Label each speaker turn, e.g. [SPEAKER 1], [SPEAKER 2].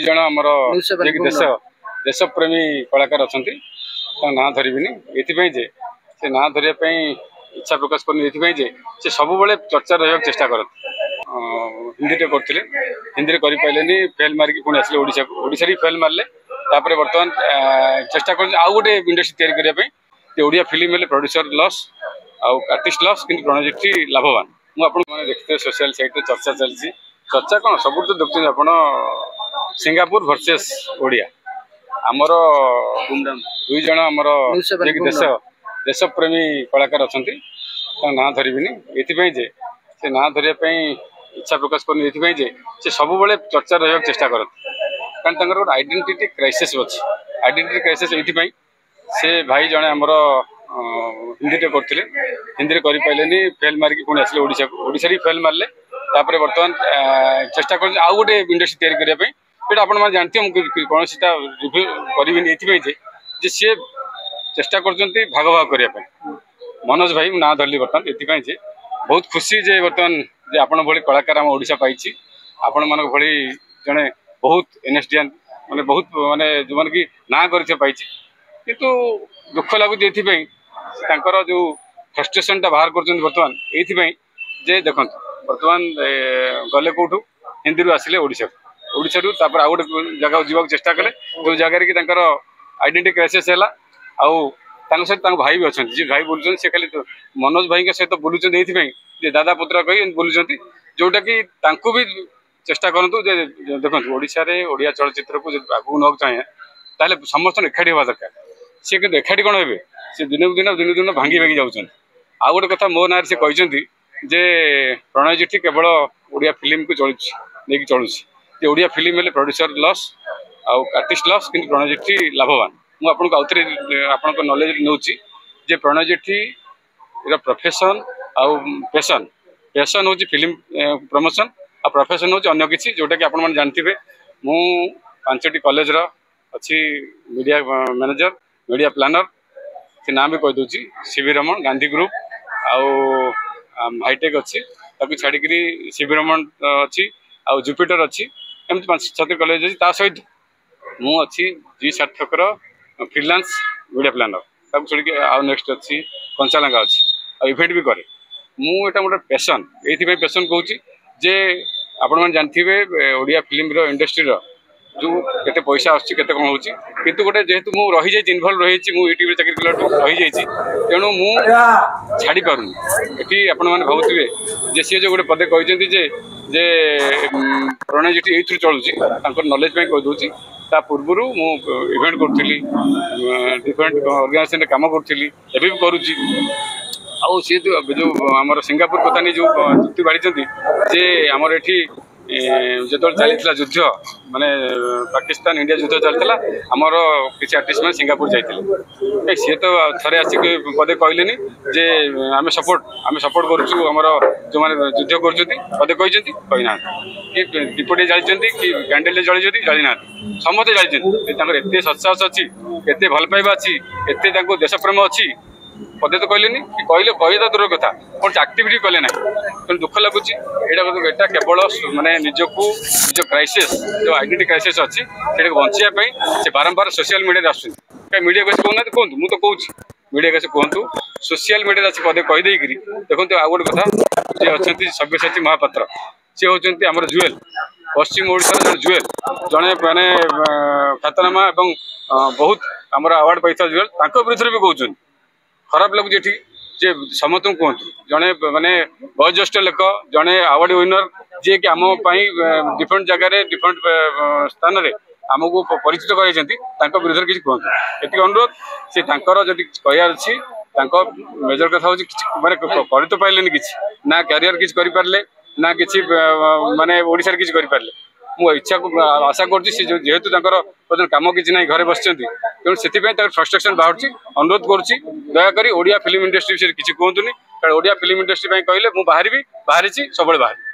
[SPEAKER 1] जन आमर देश देशप्रेमी कलाकार अच्छा ना धरबिनी ये से ना धरने इच्छा प्रकाश करनी से सब चर्चा रहा चेष्टा कर हिंदी करते हिंदी करें फेल मारिक पुणी आसे ओडिशा फेल मारे बर्तमान चेष्टा कर आउ गोटे इंडस्ट्री तैयारी Odia film producer loss artist loss कि प्रणजीत लाभवान मुझे देखते सोशल साइट चर्चा चलती चर्चा कौन सब तो देखते आप सिंगापुर वर्सेस ओडिया आमर दुई जन आमर देश देशप्रेमी कलाकार अच्छा ना धरबिनी ये से ना धरने इच्छा प्रकाश करनी से सब चर्चा रहा चेष्टा कर कारण गोटे आइडेंटिटी क्राइसिस अच्छी आइडेंटिटी क्राइसिस ये से भाई जड़े आमर हिंदी करते हिंदी करें फेल मारिक पुणी आसे ओडिशा फेल मारे बर्तमान चेष्टा कर आउ गोटे इंडस्ट्री तैयारी करने ये आपण मैंने जानते कौन रिव्यू करें ये सी चेष्टा कर भाग भाग करने मनोज भाई ना धरली बर्तमान ये बहुत खुशी जे बर्तमान जे आपण भली कलाकार आम ओडिशा पाई आपण मान भली जड़े बहुत एनएसडीएन माने बहुत माने जो मैंने कि ना कर किंतु दुख लगुच जो फ्रस्ट्रेशन टा बाहर कर बर्तमान ये जे देखो बर्तमान गले कौटू हिंदी आसिले ओडिशा ओडिशा आउ गोटे जगह जावाक चेष्टा कले जो जगह कि आइडेंटिटी क्राइसिस है आउ सहित भाई भी अच्छा जी भाई बोलुं से खाली मनोज भाई सहित बोलुं ये दादा पुत्र कही बोलुं जोटा कि भी चेष्टा करूँ देखो ओडिशा रे ओडिया चलचित्र को आगू ना चाहे ताले समस्त एकाठी हवा दरकार सी कि एकाठी कौन हे सी दिन दिन भांगी भांगी जाऊँ आउ गोटे कथा मो ना से कहते जे प्रणयजीठी केवल ओडिया फिल्म को चलुची चलुची Odia film producer loss artist loss कि प्रणयजीठी लाभवान मुझे आउे आप नॉलेज नौची जे प्रणयजीठी प्रोफेशन आउ पैशन पैशन हूँ फिल्म प्रमोशन आ प्रोफेशन हूँ अन्य किसी जोटा कि आप जानते मु 5टी कॉलेज अच्छी मीडिया मैनेजर मीडिया प्लानर से ना भी कहीदे सीवी रमन गांधी ग्रुप आउ हाईटेक अच्छी छाड़ी सीवी रमन अच्छी आउ जुपिटर अच्छी एमती 5-6 कॉलेज अच्छी सहित मु अच्छी जी सार्थकर फ्रीलांस मीडिया प्लानर छोड़ी आउ नेक्स्ट अच्छी कंचालंगा अच्छी आ इवेंट भी करे मुझे गोटे पैशन ये पैशन कहूँ जे आपण मैंने जानते ओडिया फिल्म इंडस्ट्री जो केते पैसा आके कौन हो कितु गोटे जेहेतु मुझे रही जाइए इनवल्व रही यूट्यूब चाकरी कला रही जाइए तेणु मुझे छाड़ी पारूनी ये आपण मैंने भावुए जे सी जो गोटे पदे कहते जे प्रणयजीठी ये चलुची नॉलेज कहीदे ता पूर्वर मु इवेंट करी डिफरेंट ऑर्गेनाइजेशन काम करी भी करुच्ची आउ सी जो आम सिंगापुर कथा नहीं जो चुक्ति बाढ़ी जे आमर ये जो चलता युद्ध माने पाकिस्तान इंडिया युद्ध चलता आमर किसी आर्टिस्ट मैंने सिंगापुर जाते सी तो थे आसिक पदे कहले जे आम सपोर्ट करुर जो मैंने युद्ध कर पदे कहना कि दीपटे जाती कि कैंडेल जली जाना समस्ते जाती एत सत्साहस अच्छी एत भल पाइबा अच्छी एत देशप्रेम अच्छी पदे तो कहले कि कहले तो दूर कथा कौन आक्टिविटी कले ना तेनाली दुख लगुच यहाँ केवल माने निजको निज क्राइसिस जो आइडेंटिटी क्राइसिस अच्छी से बचाई से बारंबार सोशल मीडिया आस मीडिया कैसे कहना कहतु मुझे तो कहूँ मीडिया कैसे कहतु सोशल मीडिया अच्छी पदे कहीदे देखो आउ गोटे कथा जी अच्छा सब्यसाची महापात्र सी हूँ आम जुएल पश्चिम ओडिशा जुएल जड़े मैंने ख्यातनामा बहुत आम अवार्ड पाई जुएल विरुद्ध भी कहते खराब लगुच जे समस्त कहतु जड़े माने वयोज्येष्ठ लोक जड़े अवार्ड विनर जी कि आम डिफरेंट जगह डिफरेंट स्थान आमको परिचित कर विरुद्ध किसी कहतु ये अनुरोध से जब कहार अच्छी मेजर कथा हूँ माने कर तो पारे कि ना क्यारियर किसी करें ना कि माने ओडिशा किसी करें मो इच्छा को आशा करेतु जेहेतु कम किसी ना घरे बस तेणु से फ्रस्ट्रेशन बाहर अनुरोध करुच्ची दयाकोरी ओडिया फिल्म इंडस्ट्री विषय किसी कहतुनि कारण ओडिया फिल्म इंडस्ट्री कहले मुझे बाहरी सब बाहरी